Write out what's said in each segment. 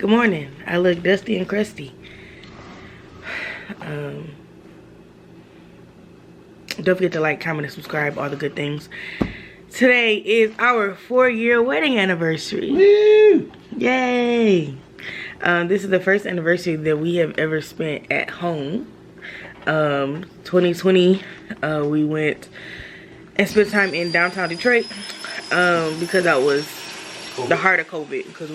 Good morning. I look dusty and crusty. Don't forget to like, comment, and subscribe, all the good things. Today is our 4-year wedding anniversary. Woo! Yay! This is the first anniversary that we have ever spent at home. 2020, we went and spent time in downtown Detroit because that was the heart of COVID. Because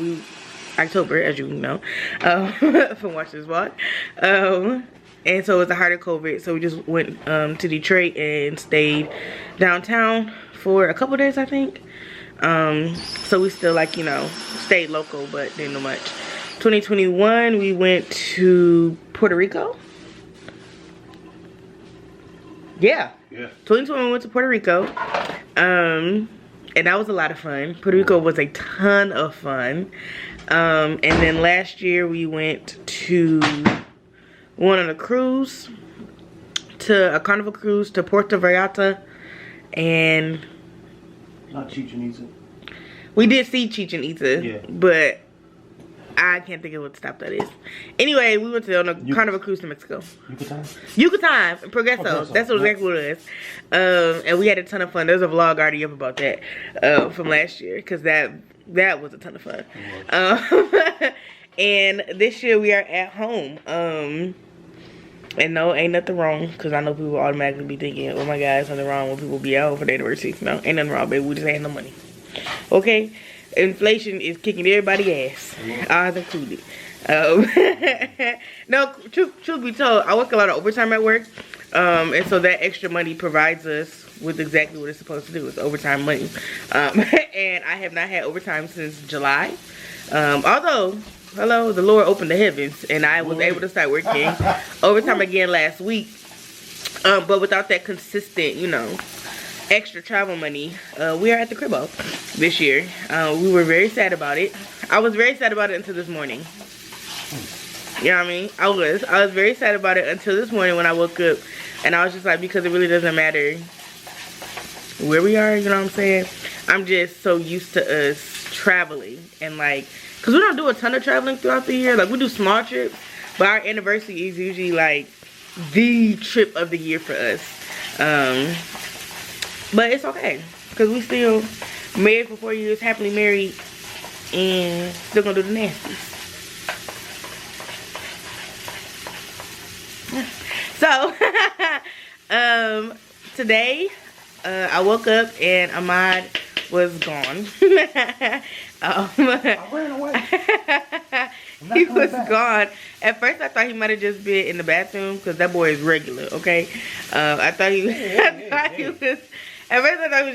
October, as you know, from watching this vlog. And so it was the heart of COVID. So we just went to Detroit and stayed downtown for a couple days, I think. So we still, like, you know, stayed local, but didn't know much. 2021, we went to Puerto Rico. Yeah. 2021 we went to Puerto Rico. And that was a lot of fun. Puerto Rico was a ton of fun. And then last year we went on a cruise, to a Carnival cruise to Puerto Vallarta, and Not Chichen Itza. we did see Chichen Itza, Yeah. but I can't think of what stop that is. Anyway, we went on a Carnival cruise to Mexico. Yucatan, Progreso. That's exactly what it is. And we had a ton of fun. There's a vlog already up about that from last year, because that was a ton of fun. And this year we are at home. And no, ain't nothing wrong, because I know people will automatically be thinking, oh my God, something wrong when people be out for the anniversary. No, ain't nothing wrong, baby. We just ain't no money. Okay? Inflation is kicking everybody's ass. Ours included. No, truth be told, I work a lot of overtime at work. And so that extra money provides us with exactly what it's supposed to do. It's overtime money. And I have not had overtime since July. Although, hello, the Lord opened the heavens and I was able to start working overtime again last week. But without that consistent, you know, extra travel money, we are at the cribbo this year. We were very sad about it. I was very sad about it until this morning. You know what I mean? I was very sad about it until this morning when I woke up, and I was just like, because it really doesn't matter where we are, you know what I'm saying? I'm just so used to us traveling, and like, because we don't do a ton of traveling throughout the year. Like, we do small trips, but our anniversary is usually like the trip of the year for us. But it's okay, because we still married for 4 years, happily married, and still gonna do the nasties. So, today, I woke up and Ahmaad was gone. I ran away. He was gone. At first, I thought he might have just been in the bathroom, because that boy is regular, okay? At first, I thought he was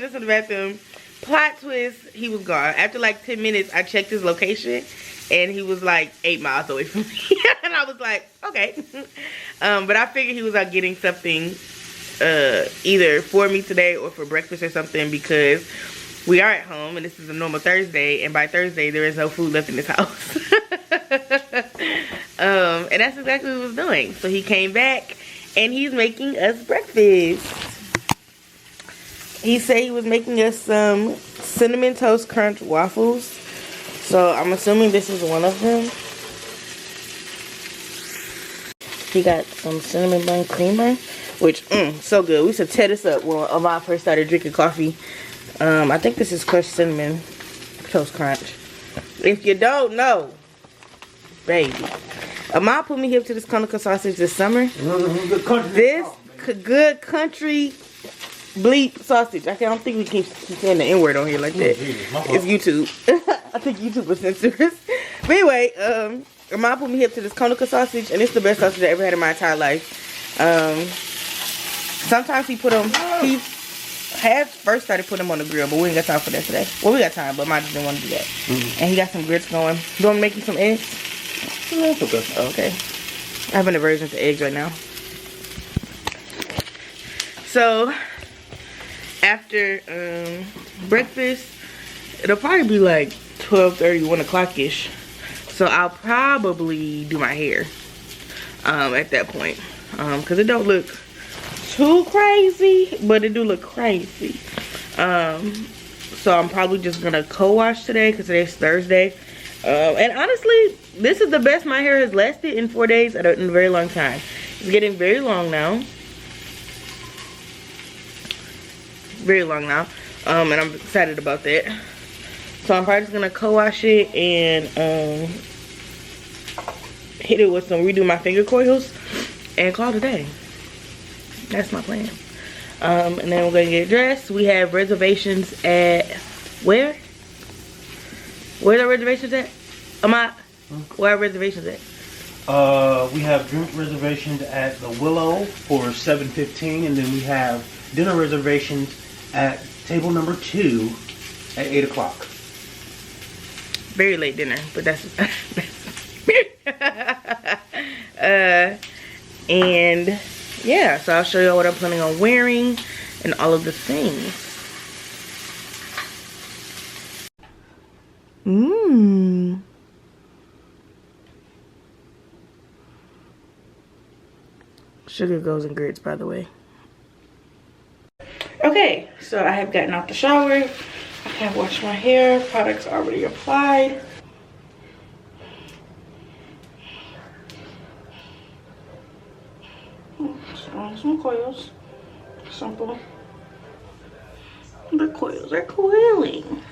just in the bathroom. Plot twist, he was gone. After like 10 minutes, I checked his location, and he was like 8 miles away from me. And I was like, okay. But I figured he was out getting something either for me today or for breakfast or something, because we are at home and this is a normal Thursday, and by Thursday there is no food left in this house. And that's exactly what he was doing. So he came back and he's making us breakfast. He said he was making us some cinnamon toast crunch waffles. So I'm assuming this is one of them. He got some cinnamon bun creamer, which, so good. We used to tear this up when Ahmaad first started drinking coffee. I think this is crushed cinnamon toast crunch. If you don't know, baby, Ahmaad put me hip to this Conica sausage this summer. This good country bleep sausage. I don't think we keep saying the N-word on here like that. It's YouTube. I think YouTube was censored. But anyway, Ahmaad put me hip to this Conica sausage, and it's the best sausage I ever had in my entire life. Sometimes he put them, he had first started putting them on the grill, but we ain't got time for that today. Well, we got time, but Ahmaad just didn't want to do that. And he got some grits going. Do you want me to make you some eggs? That's okay. Okay. I have an aversion to eggs right now. So, after breakfast, it'll probably be like 12:30, 1 o'clock-ish. So I'll probably do my hair at that point. Because it don't look too crazy, but it do look crazy. So I'm probably just gonna co-wash today because today's Thursday. And honestly, this is the best my hair has lasted in 4 days in a very long time. It's getting very long now. Very long now. And I'm excited about that. So I'm probably just gonna co-wash it and hit it with some redo my finger coils and call it a day. That's my plan. And then we're gonna get dressed. We have reservations at where? Where are the reservations at? Where are reservations at? We have drink reservations at the Willow for $7.15, and then we have dinner reservations at table number 2 at 8 o'clock. Very late dinner, but that's and yeah, so I'll show you what I'm planning on wearing and all of the things. Sugar goes in grits, by the way. Okay, so I have gotten out the shower. I have washed my hair. Products already applied. Just on some coils. Simple. The coils are coiling.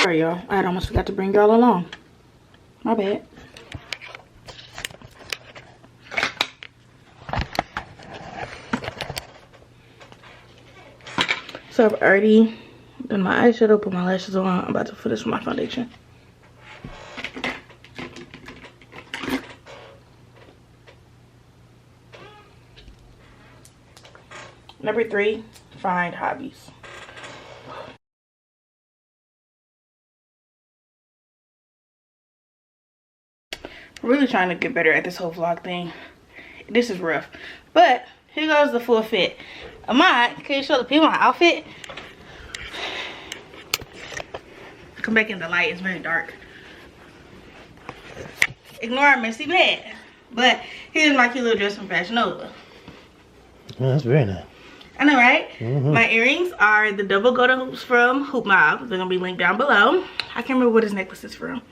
Sorry y'all, I had almost forgot to bring y'all along. My bad. So I've already done my eyeshadow, put my lashes on. I'm about to finish my foundation. Number 3, find hobbies. I'm really trying to get better at this whole vlog thing. This is rough. But here goes the full fit. Ahmaad, can you show the people my outfit? Come back in the light, it's very dark. Ignore our messy bed. But here's my cute little dress from Fashion Nova. Oh, that's very nice. I know, right? My earrings are the double golden hoops from Hoop Mob. They're gonna be linked down below. I can't remember what this necklace is from.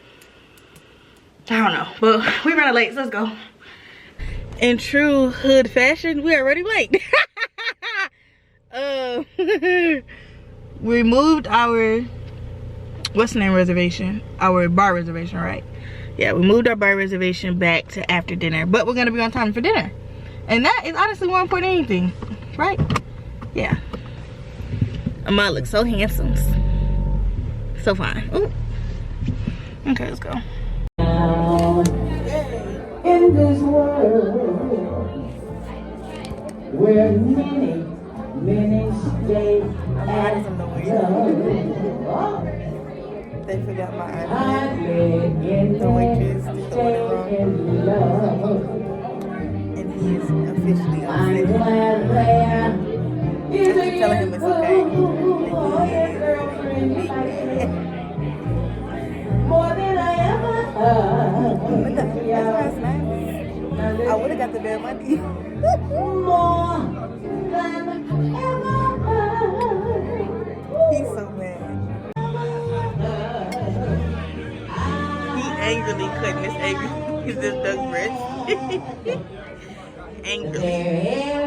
I don't know, but we're running late, so let's go. In true hood fashion, we are already late. We moved our, what's the name reservation? Our bar reservation, right? Yeah, we moved our bar reservation back to after dinner, but we're gonna be on time for dinner. And that is honestly more important than anything, right? Yeah. Ahmaad looks so handsome. So fine. Ooh. Okay, let's go. In this world where many stay at home, They forgot my I live The waitress did the order wrong. in love. And he is officially I'm upset. glad there is I keep telling him it's okay. more than I ever heard. But that's nice. I would have got the damn money. More than ever heard. He's so mad. He angrily cutting his angry. He's just duck breast. Angrily.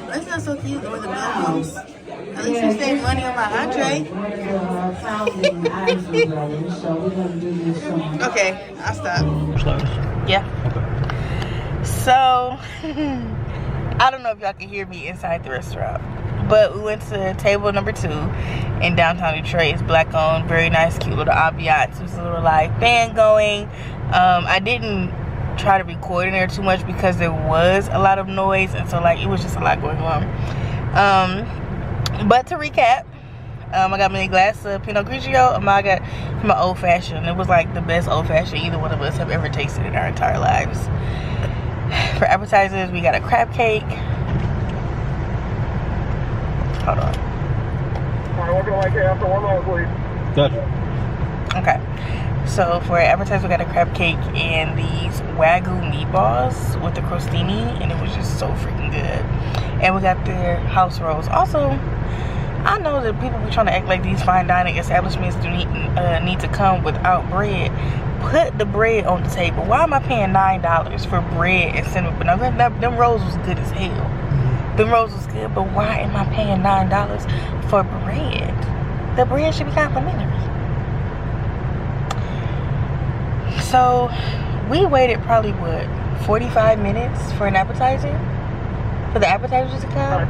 That's not so cute or the bill goes. At least you saved money on my entree. Okay, I'll stop. Yeah. Okay. So, I don't know if y'all can hear me inside the restaurant, but we went to table number 2 in downtown Detroit. It's black owned, very nice, cute little ambiance. There's a little live band going. I didn't try to record in there too much because there was a lot of noise, and so like it was just a lot going on. But to recap, I got me a glass of Pinot Grigio. I got my old fashioned. It was like the best old fashioned either one of us have ever tasted in our entire lives. For appetizers, we got a crab cake. Hold on. Alright, we're gonna like it after 1 hour, please. Gotcha. Okay. So for appetizer, we got a crab cake and these Wagyu meatballs with the crostini, and it was just so freaking good. And we got their house rolls. Also, I know that people be trying to act like these fine dining establishments do need to come without bread. Put the bread on the table. Why am I paying $9 for bread and cinnamon? But now, them rolls was good as hell. Them rolls was good, but why am I paying $9 for bread? The bread should be complimentary. So we waited probably what, 45 minutes for an appetizer? For the appetizers to come?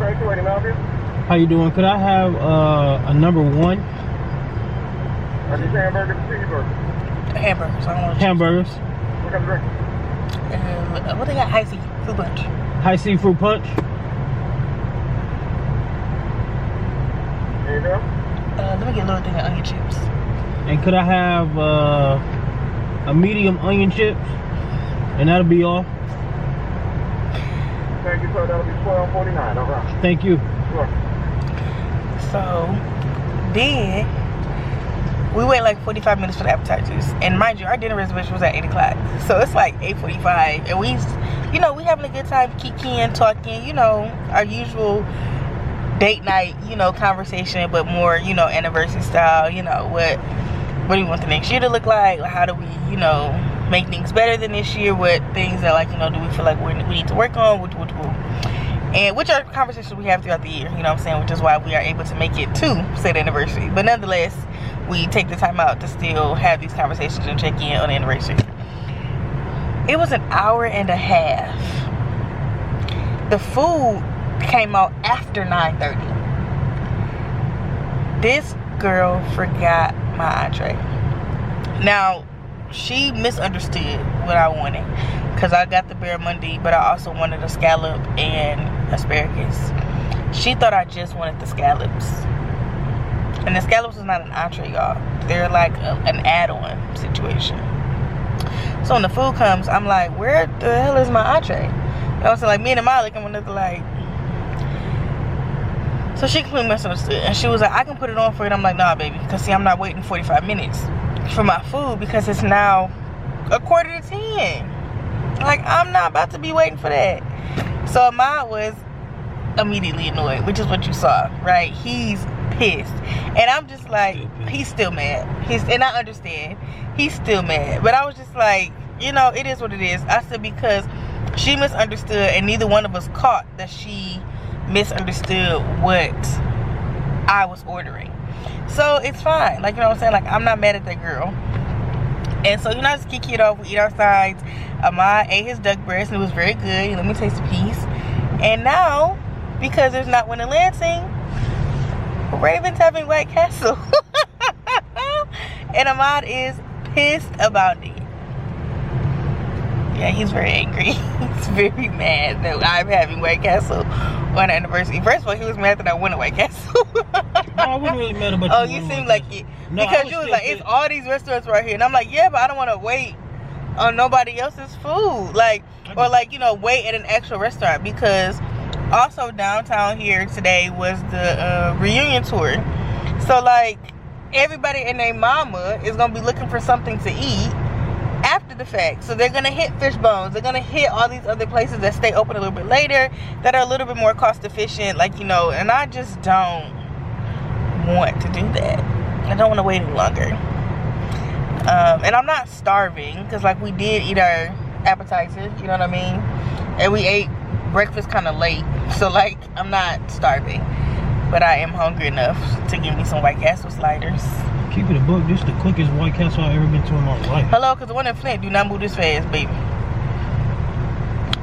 How you doing? Could I have a number 1? Are these hamburgers or cheeseburgers? Hamburgers. I don't want Hamburgers. What kind of drink? what they got? High C fruit punch. High seafood punch. There you go. Let me get a little thing of onion chips. And could I have a medium onion chips? And that'll be all. Thank you, sir. That'll be $12.49. All right. Thank you. Sure. So then we wait like 45 minutes for the appetizers, and mind you, our dinner reservation was at 8 o'clock, so it's like 8:45, and we having a good time, kikiing, talking, our usual date night, conversation, but more, anniversary style. What do we want the next year to look like? How do we, make things better than this year? What things that, do we feel like we need to work on? And which are conversations we have throughout the year, which is why we are able to make it to said anniversary. But nonetheless, we take the time out to still have these conversations and check in on the anniversary. It was an hour and a half. The food came out after 9:30. This girl forgot my entree. Now, she misunderstood what I wanted, because I got the barramundi, but I also wanted a scallop and asparagus. She thought I just wanted the scallops, and the scallops was not an entree, y'all. They're like an add-on situation. So when the food comes, I'm like, where the hell is my entree? And I was like, me and Malik, I'm another like. So she completely misunderstood, and she was like, I can put it on for you. And I'm like, nah, baby, because see, I'm not waiting 45 minutes for my food, because it's now 9:45. Like, I'm not about to be waiting for that. So Ahmaad was immediately annoyed, which is what you saw, right? He's pissed, and I'm just like, he's still mad. And I understand, he's still mad, but I was just like, it is what it is. I said, because she misunderstood, and neither one of us caught that she misunderstood what I was ordering. So it's fine, like, what I'm saying, like, I'm not mad at that girl. And so, I just kick it off, we eat our sides. Ahmaad ate his duck breast, and it was very good. Let me taste a piece. And now, because there's not one in Lansing, Raven's having White Castle. And Ahmaad is pissed about it. Yeah, he's very angry. He's very mad that I'm having White Castle on the anniversary. First of all, he was mad that I went to White Castle. No, I wasn't really mad about you seem like it. No, because you was like, it's all these restaurants right here. And I'm like, yeah, but I don't want to wait on nobody else's food. Like, or like, wait at an actual restaurant. Because also downtown here today was the reunion tour. So like, everybody and their mama is going to be looking for something to eat after the fact. So they're gonna hit Fish Bones, they're gonna hit all these other places that stay open a little bit later, that are a little bit more cost efficient, like, and I just don't want to do that. I don't want to wait any longer. And I'm not starving, because like, we did eat our appetizer, you know what I mean, and we ate breakfast kind of late, so like, I'm not starving, but I am hungry enough to give me some White Castle sliders. Keep it a book. This is the quickest White Castle I've ever been to in my life. Hello, because the one in Flint do not move this fast, baby.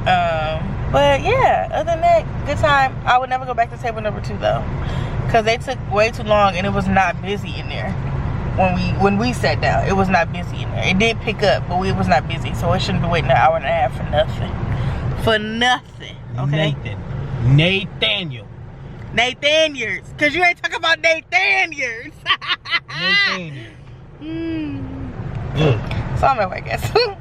But yeah, other than that, good time. I would never go back to table number 2 though, because they took way too long, and it was not busy in there. When we sat down, it was not busy in there. It did pick up, but it was not busy, so I shouldn't be waiting an hour and a half for nothing. For nothing, okay? Nathaniel. Nathaniels, because you ain't talking about Nathaniels. Nathaniel. So I'm at White Castle.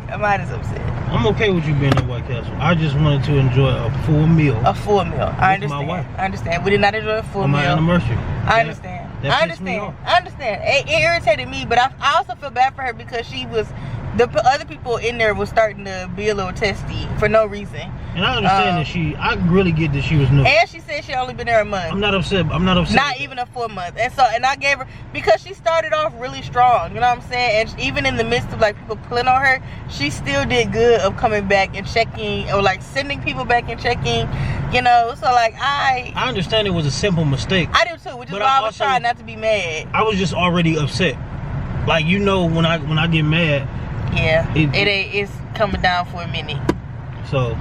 Ahmaad is upset. I'm okay with you being at White Castle. I just wanted to enjoy a full meal. A full meal. I understand. My wife. I understand. We did not enjoy a full meal. On my anniversary. I understand. That I pissed me understand. off. I understand. It irritated me, but I also feel bad for her because the other people in there was starting to be a little testy for no reason. And I understand that I really get that she was new. And she said she only been there a month. I'm not upset. Not even a full month. And I gave her, because she started off really strong, you know what I'm saying? And even in the midst of like people pulling on her, she still did good of coming back and checking, or like sending people back and checking, you know? So like I understand it was a simple mistake. I do too, which is why I was trying not to be mad. I was just already upset. Like, you know, when I get mad. Yeah, it's coming down for a minute. So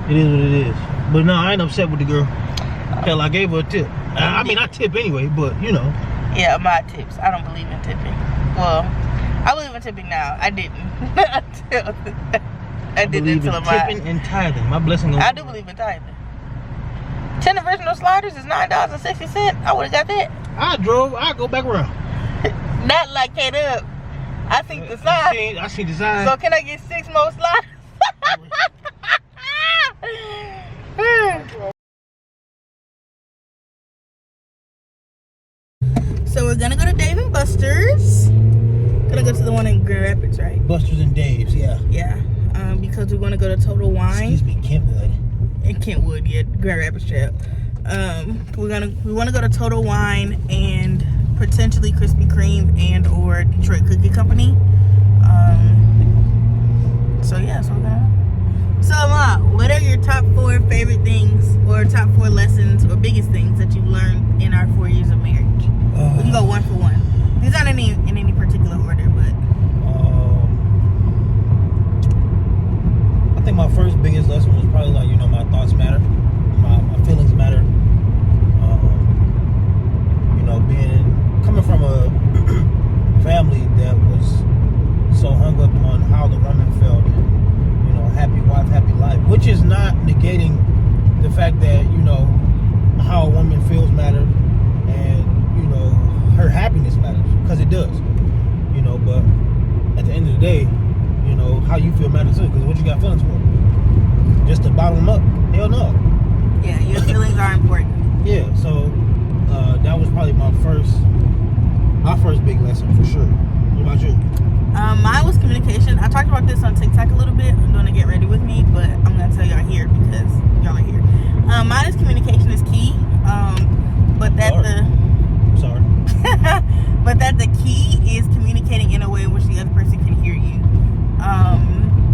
it is what it is. But no, I ain't upset with the girl. Hell, I gave her a tip. I mean, I tip anyway, but you know. Yeah, my tips. I don't believe in tipping. Well, I believe in tipping now. I didn't. I didn't until tipping and tithing. My blessing. I do believe in tithing. 10 original sliders is $9.60. I would have got that. I go back around. Not like head up. I see the side. I see the side. So can I get 6 more sliders? So we're gonna go to Dave and Buster's. Gonna go to the one in Grand Rapids, right? Buster's and Dave's, yeah. Yeah. Because we want to go to Total Wine. Excuse me, Kentwood. In Kentwood, yeah, Grand Rapids Trail. We want to go to Total Wine and potentially Krispy Kreme and or Detroit Cookie Company. So yeah, so we're gonna. So Ma, what are your top 4 favorite things, or top 4 lessons, or biggest things that you've learned in our 4 years of marriage? We can go one for one. These aren't in any particular order, but. I think my first biggest lesson was probably like, you know, my thoughts matter, my feelings matter. You know, coming from a family that was so hung up on how the woman felt, and, you know, happy wife, happy life, which is not negating the fact that, you know, how a woman feels matters, and, you know, her happiness matters, because it does, you know, but at the end of the day, you know, how you feel matters too, because what you got feelings for? Just to bottle them up? Hell no. Yeah, your feelings are important. Yeah, so that was probably my first big lesson for sure. What about you? Mine was communication. I talked about this on TikTok a little bit. I'm going to get ready with me, but I'm going to tell y'all here because y'all are here. Mine is communication is key. But that Sorry. but that the key is communicating in a way in which the other person can hear you.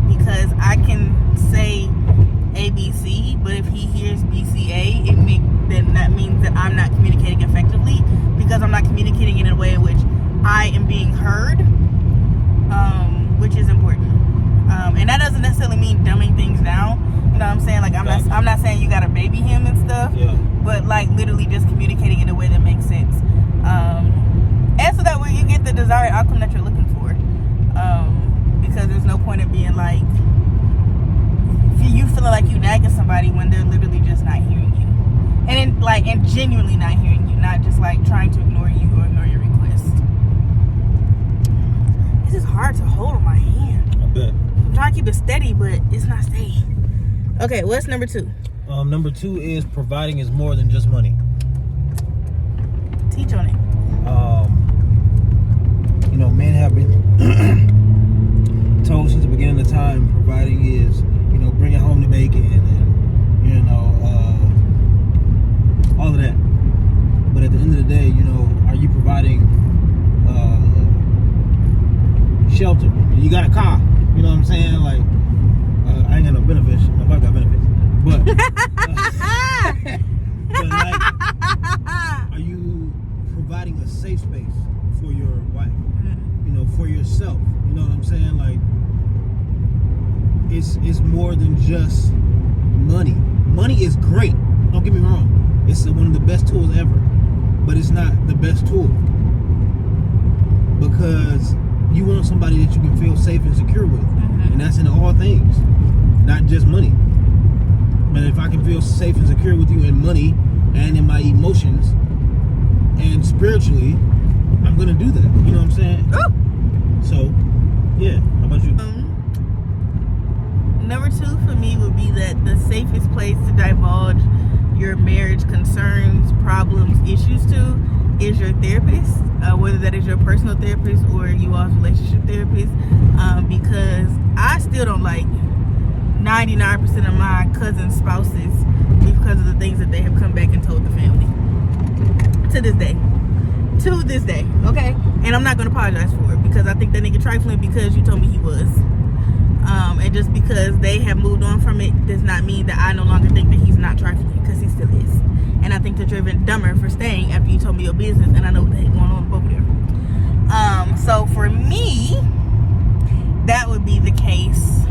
Because I can say ABC, but if he hears BCA, then that means that I'm not communicating effectively, because I'm not communicating in a way in which I am being heard, which is important. And that doesn't necessarily mean dumbing things down. You know what I'm saying? Like I'm not saying you gotta baby him and stuff. Yeah. But like literally just communicating in a way that makes sense. And so that way you get the desired outcome that you're looking for. Because there's no point in being like, you feeling like you nagging somebody when they're literally just not hearing you, and genuinely not hearing you, not just like trying to ignore you or ignore your request. This is hard to hold on my hand. I bet. I'm trying to keep it steady, but it's not steady. Okay, what's number 2? Number 2 is providing is more than just money. Teach on it. You know, men have been told since the beginning of time, providing is, you know, bringing home the bacon and, you know, all of that. But at the end of the day, you know, are you providing shelter? You got a car, you know what I'm saying? Like, I ain't got no benefits. My wife got benefits, but but like, are you providing a safe space for your wife? You know, for yourself. You know what I'm saying? Like, it's more than just money. Money is great. Don't get me wrong. It's one of the best tools ever, but it's not the best tool, because you want somebody that you can feel safe and secure with, and that's in all things, not just money. But if I can feel safe and secure with you in money and in my emotions and spiritually, I'm gonna do that. You know what I'm saying? Ooh. So, yeah. How about you? Number 2 for me would be that the safest place to divulge your marriage concerns, problems, issues to is your therapist, whether that is your personal therapist or you all's relationship therapist, because I still don't like 99% of my cousins' spouses because of the things that they have come back and told the family. To this day, okay? And I'm not gonna apologize for it because I think that nigga trifling because you told me he was. And just because they have moved on from it does not mean that I no longer think that he's not trifling, because he still is. And I think that you're even dumber for staying after you told me your business and I know what the heck going on over there. So for me, that would be the case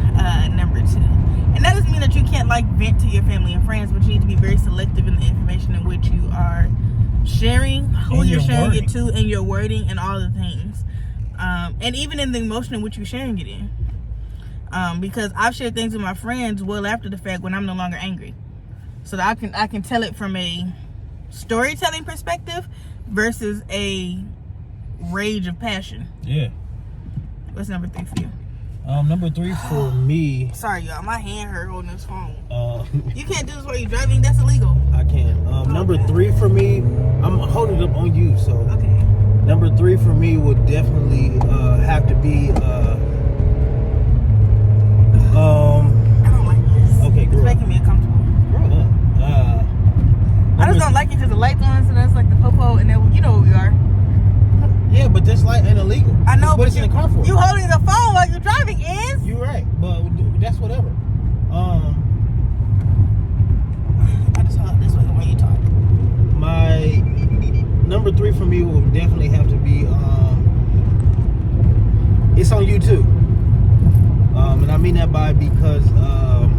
number 2. And that doesn't mean that you can't like vent to your family and friends, but you need to be very selective in the information in which you are sharing, who you're sharing it to, and your wording and all the things. And even in the emotion in which you're sharing it in. Because I've shared things with my friends well after the fact when I'm no longer angry. So that I can tell it from a storytelling perspective versus a rage of passion. Yeah. What's number 3 for you? Number 3 for me. Sorry, y'all. My hand hurt holding this phone. You can't do this while you're driving. That's illegal. I can. Number 3 for me. I'm holding it up on you, so. Okay. Number 3 for me would definitely have to be. I don't like this. Okay, it's girl. making me uncomfortable. I just don't like it because the light's on, so that's like the popo, and then you know where we are. Yeah, but this light ain't illegal. I know, but it's in the car for you holding the phone while you're driving is. You're right, but that's whatever. I just hold this way while you talk. My number 3 for me will definitely have to be it's on you too. And I mean that by because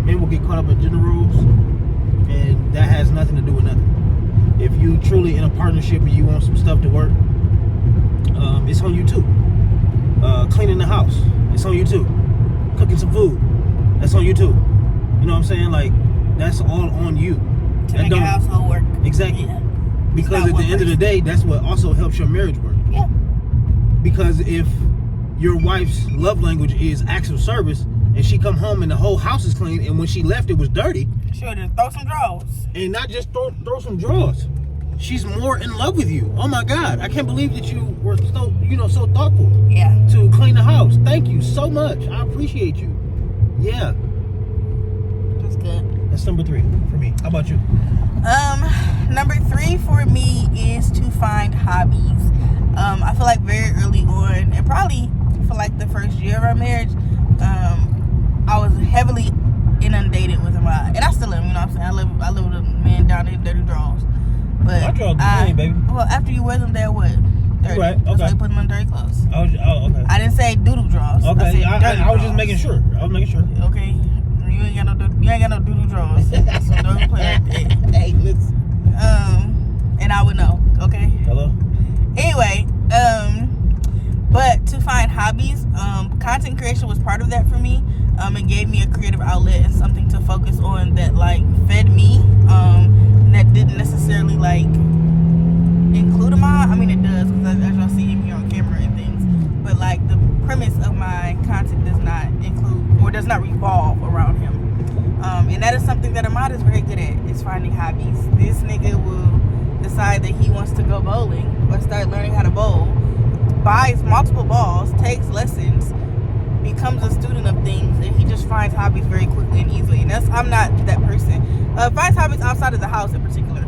men will get caught up in gender roles, and that has nothing to do with nothing. If you truly in a partnership and you want some stuff to work, it's on you too. Cleaning the house, it's on you too. Cooking some food, that's on you too. You know what I'm saying? Like, that's all on you. To make a household work. Exactly. Yeah. Because at the end of the day, that's what also helps your marriage work. Yeah. Because if your wife's love language is acts of service, and she come home and the whole house is clean, and when she left it was dirty. Sure, just throw some drawers. And not just throw some drawers. She's more in love with you. Oh my God. I can't believe that you were so thoughtful. Yeah. To clean the house. Thank you so much. I appreciate you. Yeah. That's good. That's number 3 for me. How about you? Number 3 for me is to find hobbies. I feel like very early on, and probably for like the first year of our marriage, I was heavily inundated with Ahmaad, and I still am. You know what I'm saying? I live with a man down in dirty drawers. But I draw the same, baby. Well, after you wear them, they're what? Dirty. Right. Okay. That's why you put them on dirty clothes. Okay. I didn't say doodle drawers. Okay. I was just drawers. making sure. Okay. You ain't got no doodle drawers. So don't play like that. Hey, listen. And I would know. Okay. Hello. Anyway, but to find hobbies, content creation was part of that for me. It gave me a creative outlet and something to focus on that like fed me. That didn't necessarily like include Ahmaad. I mean, it does because as y'all see him here on camera and things. But like the premise of my content does not include or does not revolve around him. And that is something that Ahmaad is very good at, is finding hobbies. This nigga will decide that he wants to go bowling or start learning how to bowl, buys multiple balls, takes lessons, becomes a student of things, and he just finds hobbies very quickly and easily. And I'm not that person. Finds hobbies outside of the house in particular.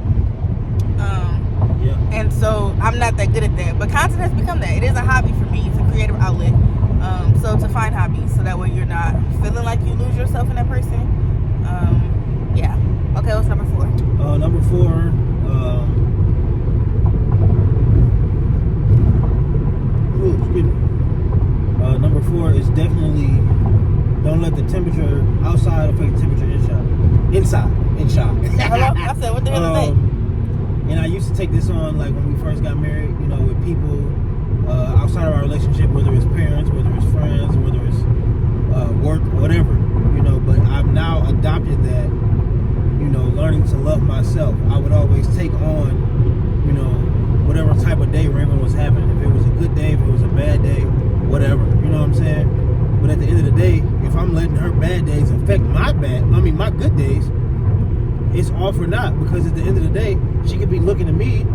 Yeah. And so I'm not that good at that. But content has become that. It is a hobby for me. It's a creative outlet. So to find hobbies, so that way you're not feeling like you lose yourself in that person. Yeah. Okay, what's number 4? Number 4, excuse me. Number 4 is definitely don't let the temperature outside affect the temperature inside. Hello? I said, what the hell is that? And I used to take this on like when we first got married, you know, with people outside of our relationship, whether it's parents, whether it's friends, whether it's work, whatever, you know. But I've now adopted that, you know, learning to love myself. I would always take on, you know, whatever type of day Raven was having. If it was a good day, if it was a bad day, whatever, you know what I'm saying? But at the end of the day, if I'm letting her bad days affect my good days, it's all for naught. Because at the end of the day, she could be looking at me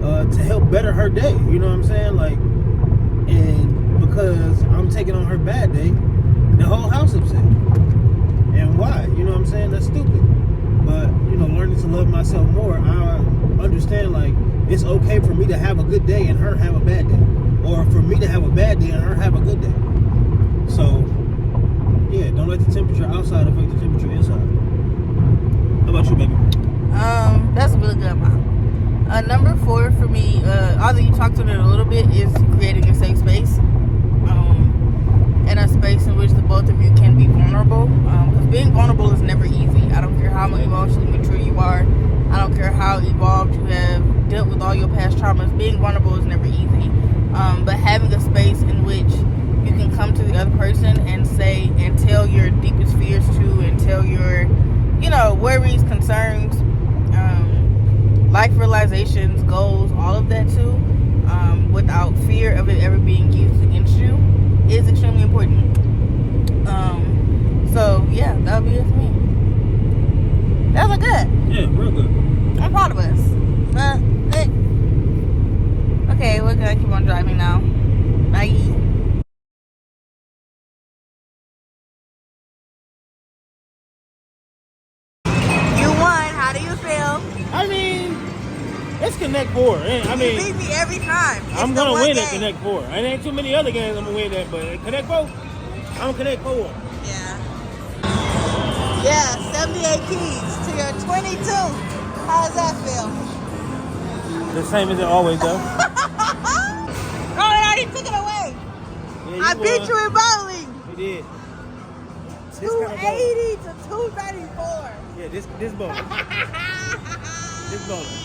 to help better her day. You know what I'm saying? Like, and because I'm taking on her bad day, the whole house upset. And why? You know what I'm saying? That's stupid. But, you know, learning to love myself more, I understand, like, it's okay for me to have a good day and her have a bad day. Or for me to have a bad day and her have a good day. So, yeah, don't let the temperature outside affect the temperature inside. How about you, baby? That's a really good amount. Number 4 for me, although you talked about it a little bit, is creating a safe space. And a space in which the both of you can be vulnerable. Because being vulnerable is never easy. I don't care how emotionally mature you are. I don't care how evolved you have dealt with all your past traumas. Being vulnerable is never easy. But having a space in which you can come to the other person and say and tell your deepest fears to, and tell your, you know, worries, concerns, life realizations, goals, all of that too, without fear of it ever being used against you, is extremely important. So yeah, that would be it for me. That was good. Yeah, real good. I'm proud of us. Okay, we're gonna keep on driving now. Bye. You won. How do you feel? I mean, it's Connect 4. I mean, You beat me every time. It's I'm the gonna one win game. at Connect 4. And ain't too many other games I'm gonna win at, but at Connect 4, I'm Connect 4. Yeah. Yeah, 78 keys to your 22. How does that feel? The same as it always does. Oh, I already took it away. Yeah, I beat you in bowling. You did. 280 to 234. Yeah, this bowling. This bowling.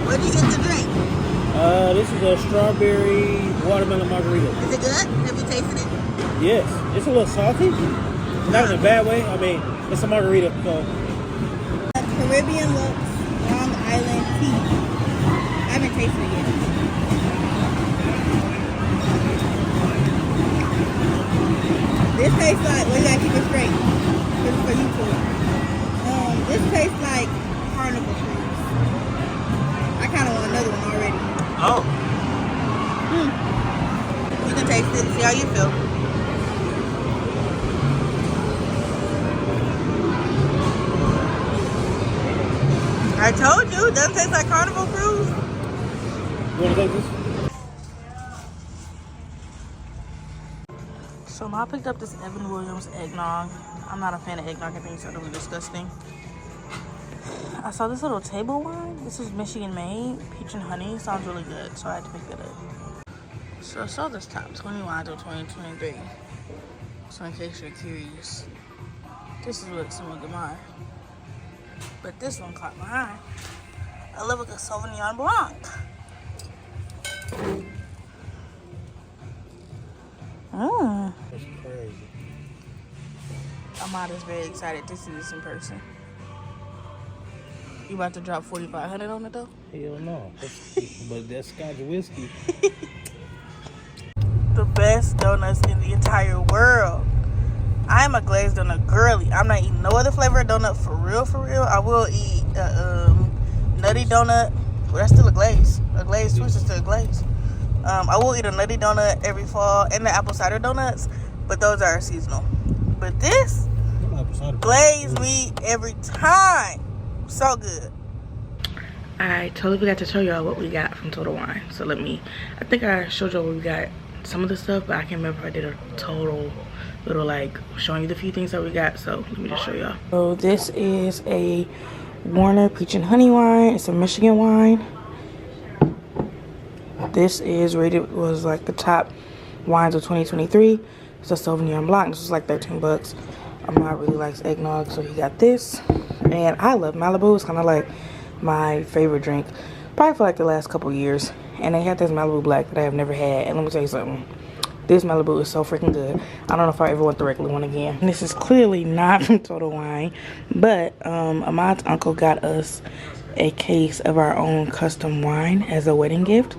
What do you get to drink? This is a strawberry watermelon margarita. Is it good? Have you tasted it? Yes, it's a little salty. Not in a bad way. I mean, it's a margarita, so. Caribbean Looks Long Island Tea. I haven't tasted it yet. This tastes like, well, you gotta keep it straight. This is for you two. This tastes like Carnival Cruise. I kind of want another one already. Oh. You can taste it, see how you feel. I told you, it doesn't taste like Carnival Cruise. You wanna take this? So I picked up this Evan Williams eggnog. I'm not a fan of eggnog. I think it's utterly disgusting. I saw this little table wine. This is Michigan made. Peach and honey. Sounds really good. So I had to pick that up. So I saw this top 21 to 2023. So in case you're curious, this is what some of them are. But this one caught my eye. I love a good Sauvignon Blanc. That's crazy. Ahmaad is very excited to see this in person. You about to drop $4,500 on it though? Hell no. But that's Scotch whiskey. The best donuts in the entire world. I'm a glazed donut girly. I'm not eating no other flavor of donut for real, for real. I will eat a nutty donut. Well, that's still a glaze. A glazed twist is still a glaze. I will eat a nutty donut every fall and the apple cider donuts, but those are seasonal. But this glaze me every time. So good. I totally forgot to show y'all what we got from Total Wine. So I think I showed y'all what we got, some of the stuff, but I can't remember if I did a total little like showing you the few things that we got. So let me just show y'all. So this is a Warner Peach and Honey wine. It's a Michigan wine. This is rated, was like the top wines of 2023. It's a Sauvignon Blanc. This was like 13 bucks. Ahmaad really likes eggnog, so he got this. And I love Malibu. It's kind of like my favorite drink, probably for like the last couple years. And they had this Malibu Black that I have never had. And let me tell you something. This Malibu is so freaking good. I don't know if I ever want the regular one again. This is clearly not from Total Wine, but Ahmaad's uncle got us a case of our own custom wine as a wedding gift.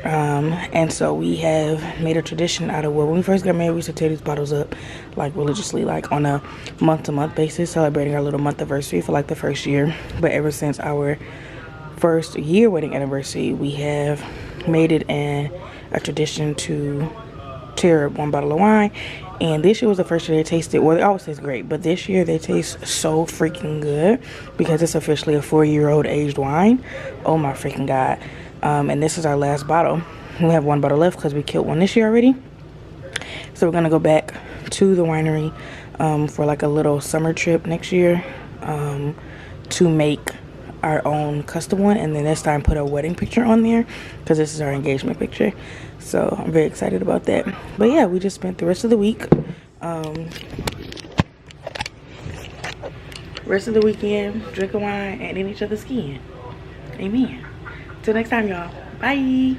And so we have made a tradition out of, well, when we first got married, we used to tear these bottles up like religiously, like on a month-to-month basis, celebrating our little month anniversary for like the first year. But ever since our first year wedding anniversary, we have made it a tradition to tear one bottle of wine. And this year was the first year they tasted, well, they always taste great, but this year they taste so freaking good because it's officially a 4-year-old aged wine. Oh my freaking god. And this is our last bottle. We have one bottle left because we killed one this year already. So we're gonna go back to the winery for like a little summer trip next year to make our own custom one, and then this time put a wedding picture on there because this is our engagement picture. So I'm very excited about that. But yeah, we just spent the rest of the week weekend drinking wine and in each other's skin. Amen. Till next time, y'all. Bye.